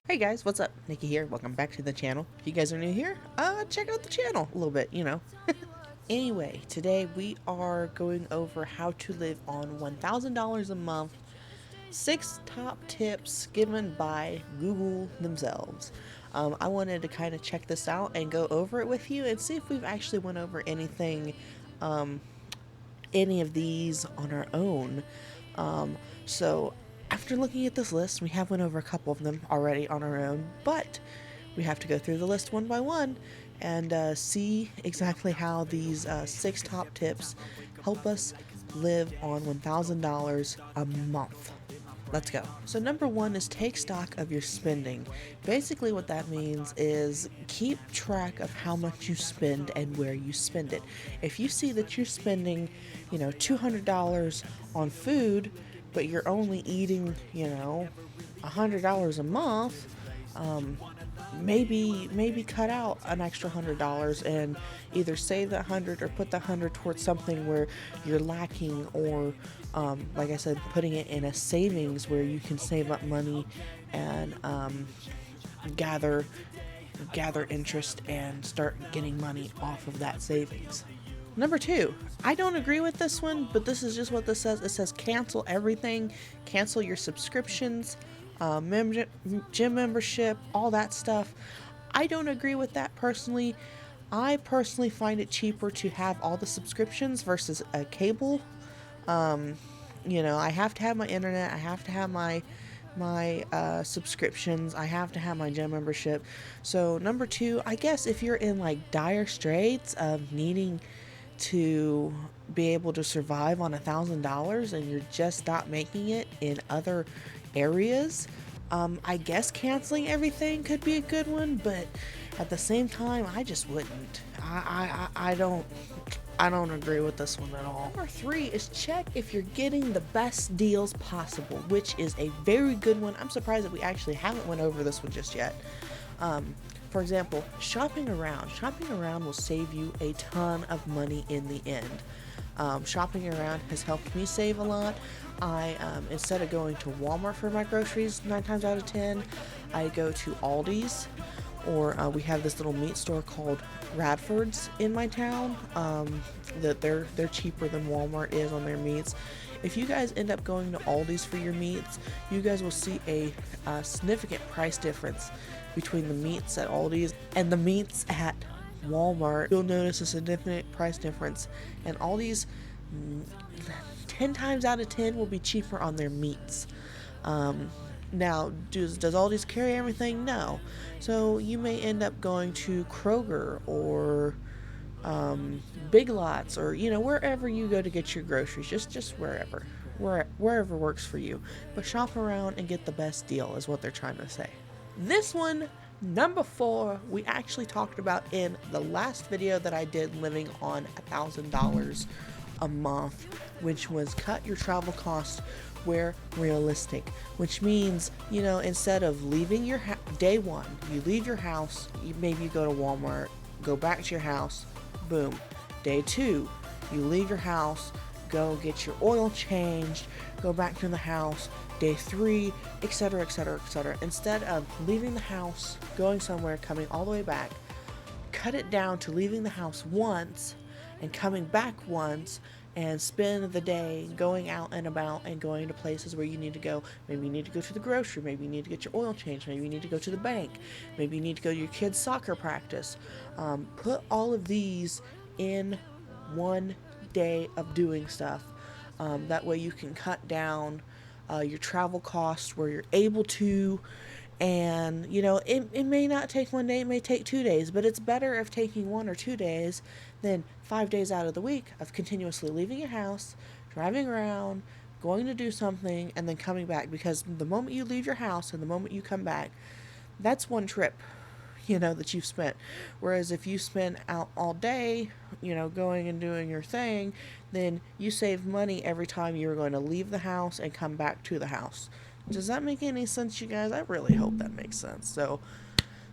Hey guys, what's up? Nikki here. Welcome back to the channel. If you guys are new here, check out the channel a little bit. Anyway, today we are going over how to live on $1,000 a month. 6 top tips given by Google themselves. I wanted to kind of check this out and go over it with you and see if we've actually went over um, any of these on our own. So after looking at this list, we have went over a couple of them already on our own, but we have to go through the list one by one and see exactly how these 6 top tips help us live on $1,000 a month. Let's go. So number one is take stock of your spending. Basically what that means is keep track of how much you spend and where you spend it. If you see that you're spending, $200 on food, but you're only eating, $100 a month, maybe cut out an extra $100 and either save that 100 or put the 100 towards something where you're lacking, or like I said, putting it in a savings where you can save up money and gather interest and start getting money off of that savings. Number two, I don't agree with this one, but this is just what this says. It says cancel everything, cancel your subscriptions, gym membership, all that stuff. I don't agree with that personally. I personally find it cheaper to have all the subscriptions versus a cable. I have to have my internet, I have to have my subscriptions, I have to have my gym membership. So number two, I guess if you're in like dire straits of needing to be able to survive on $1,000 and you're just not making it in other areas, I guess canceling everything could be a good one, but at the same time, I just wouldn't. I don't agree with this one at all. Number three is check if you're getting the best deals possible, which is a very good one. I'm surprised that we actually haven't went over this one just yet. For example, shopping around. Shopping around will save you a ton of money in the end. Shopping around has helped me save a lot. I, instead of going to Walmart for my groceries 9 times out of 10, I go to Aldi's, or we have this little meat store called Radford's in my town. That they're cheaper than Walmart is on their meats. If you guys end up going to Aldi's for your meats, you guys will see a significant price difference between the meats at Aldi's and the meats at Walmart. You'll notice a significant price difference, and Aldi's 10 times out of 10 will be cheaper on their meats. Now, does Aldi's carry everything? No. So you may end up going to Kroger or Big Lots, or wherever you go to get your groceries. Just wherever works for you. But shop around and get the best deal is what they're trying to say. This one, number 4, we actually talked about in the last video that I did, living on $1,000 a month, which was cut your travel costs where realistic, which means, instead of leaving your day one, you leave your house, maybe you go to Walmart, go back to your house, boom. Day 2, you leave your house, go get your oil changed, go back to the house. Day 3, etc., etc., etc. Instead of leaving the house, going somewhere, coming all the way back, cut it down to leaving the house once and coming back once, and spend the day going out and about and going to places where you need to go. Maybe you need to go to the grocery, maybe you need to get your oil changed, maybe you need to go to the bank, maybe you need to go to your kids' soccer practice. Put all of these in one day of doing stuff. That way you can cut down your travel costs where you're able to. And it may not take one day, it may take 2 days, but it's better if taking 1 or 2 days than 5 days out of the week of continuously leaving your house, driving around, going to do something, and then coming back. Because the moment you leave your house and the moment you come back, that's one trip that you've spent. Whereas if you spend out all day, going and doing your thing, then you save money every time you're going to leave the house and come back to the house. Does that make any sense, you guys? I really hope that makes sense. So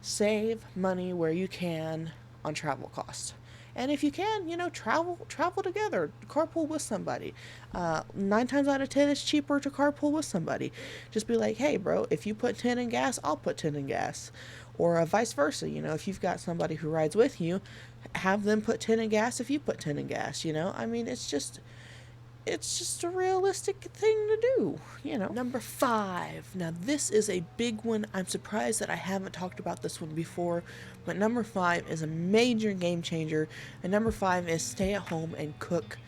save money where you can on travel costs. And if you can, travel together, carpool with somebody. 9 times out of 10, it's cheaper to carpool with somebody. Just be like, hey, bro, if you put 10 in gas, I'll put 10 in gas. Or vice versa, if you've got somebody who rides with you, have them put 10 in gas if you put 10 in gas. I mean, it's just a realistic thing to do. Number 5. Now, this is a big one. I'm surprised that I haven't talked about this one before, but number 5 is a major game changer. And number 5 is stay at home and cook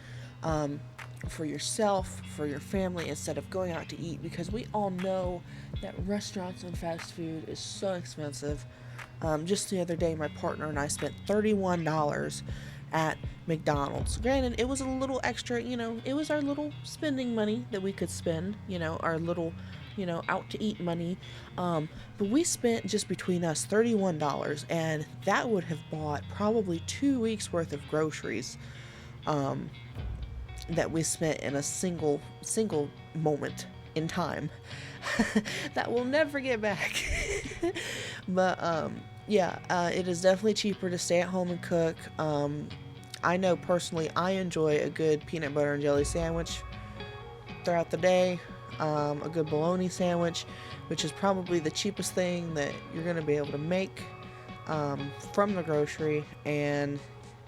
for yourself, for your family, instead of going out to eat, because we all know that restaurants and fast food is so expensive. Just the other day, my partner and I spent $31 at McDonald's. Granted, it was a little extra, it was our little spending money that we could spend, our little, out to eat money. But we spent, just between us, $31, and that would have bought probably 2 weeks worth of groceries, that we spent in a single moment in time that we'll never get back. But it is definitely cheaper to stay at home and cook. I know personally I enjoy a good peanut butter and jelly sandwich throughout the day, a good bologna sandwich, which is probably the cheapest thing that you're going to be able to make from the grocery, and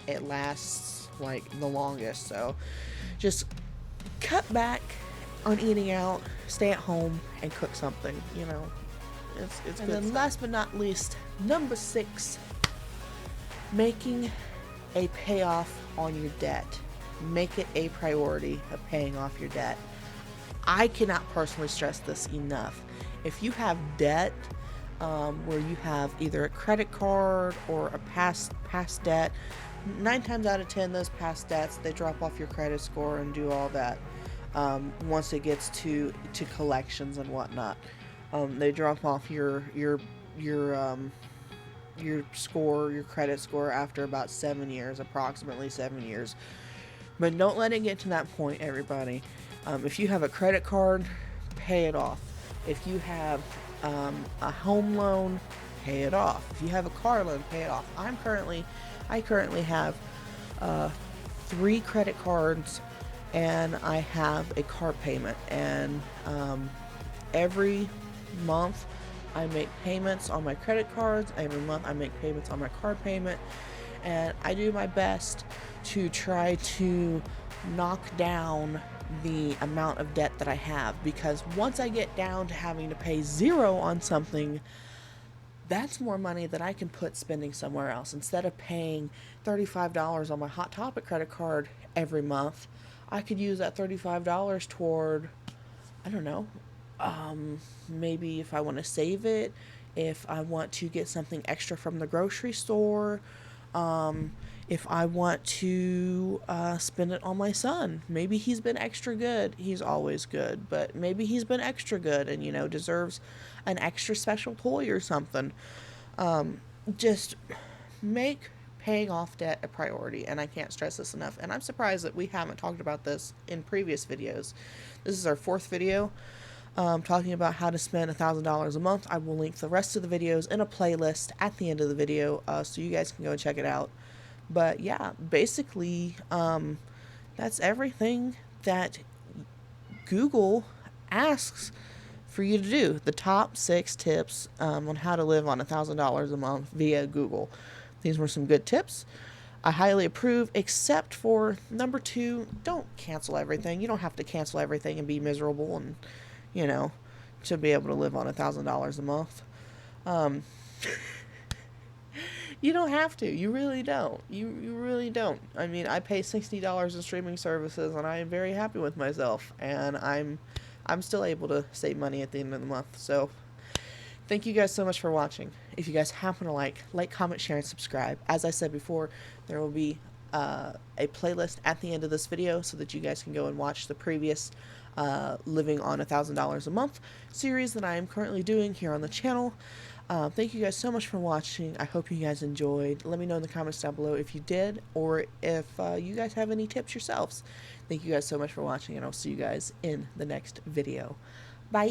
it lasts like the longest. So just cut back on eating out, stay at home, and cook something. It's and good then stuff. Last but not least, number 6, making a payoff on your debt. Make it a priority of paying off your debt. I cannot personally stress this enough. If you have debt, where you have either a credit card or a past debt, 9 times out of 10, those past debts, they drop off your credit score and do all that. Once it gets to collections and whatnot, they drop off your score, your credit score, after about 7 years, approximately 7 years. But don't let it get to that point, everybody. If you have a credit card, pay it off. If you have a home loan, pay it off. If you have a car loan, pay it off. I currently have 3 credit cards, and I have a car payment, and every month I make payments on my credit cards. Every month I make payments on my car payment, and I do my best to try to knock down the amount of debt that I have, because once I get down to having to pay 0 on something, that's more money that I can put spending somewhere else. Instead of paying $35 on my Hot Topic credit card every month, I could use that $35 toward, I don't know, maybe if I want to save it, if I want to get something extra from the grocery store, if I want to spend it on my son. Maybe he's been extra good. He's always good, but maybe he's been extra good and, deserves an extra special toy or something. Just make paying off debt a priority, and I can't stress this enough. And I'm surprised that we haven't talked about this in previous videos. This is our 4th video. Talking about how to spend $1,000 a month. I will link the rest of the videos in a playlist at the end of the video, so you guys can go and check it out. But yeah, basically, that's everything that Google asks for you to do. The top 6 tips on how to live on $1,000 a month via Google. These were some good tips. I highly approve, except for number 2, don't cancel everything. You don't have to cancel everything and be miserable and, to be able to live on $1,000 a month. You don't have to. You really don't. You really don't. I mean, I pay $60 in streaming services, and I am very happy with myself. And I'm still able to save money at the end of the month. So, thank you guys so much for watching. If you guys happen to like, comment, share, and subscribe. As I said before, there will be a playlist at the end of this video so that you guys can go and watch the previous Living on $1,000 a Month series that I am currently doing here on the channel. Thank you guys so much for watching. I hope you guys enjoyed. Let me know in the comments down below if you did, or if you guys have any tips yourselves. Thank you guys so much for watching, and I'll see you guys in the next video. Bye!